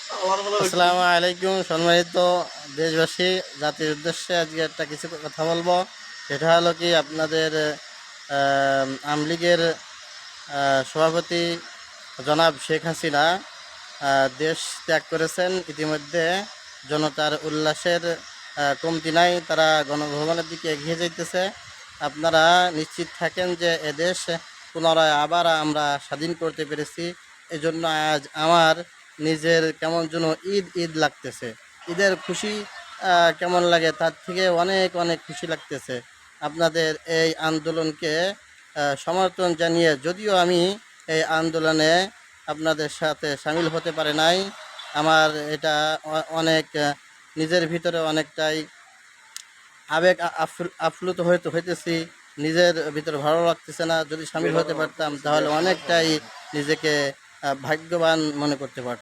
আসসালামু আলাইকুম সম্মানিত দেশবাসী, জাতির উদ্দেশ্যে আজকে একটা কিছু কথা বলবো। সেটা হলো কি, আপনাদের আমলীগের সভাপতি জনাব শেখ হাসিনা দেশ ত্যাগ করেছেন ইতিমধ্যে। জনতার উল্লাসের কমতি নাই, তারা গণভবনের দিকে এগিয়ে যাইতেছে। আপনারা নিশ্চিত থাকেন যে এদেশ পুনরায় আবার আমরা স্বাধীন করতে পেরেছি। এজন্য আজ আমার নিজের কেমন যেন ঈদ ঈদ লাগতেছে। ঈদের খুশি কেমন লাগে, তার থেকে অনেক অনেক খুশি লাগতেছে। আপনাদের এই আন্দোলনকে সমর্থন জানিয়ে, যদিও আমি এই আন্দোলনে আপনাদের সাথে সামিল হতে পারে নাই, আমার এটা অনেক নিজের ভিতরে অনেকটাই আবেগ আপ্লুত হইতেছি। নিজের ভিতরে ভালো লাগতেছে না। যদি সামিল হতে পারতাম তাহলে অনেকটাই নিজেকে ভাগ্যবান মনে করতে পারতাম।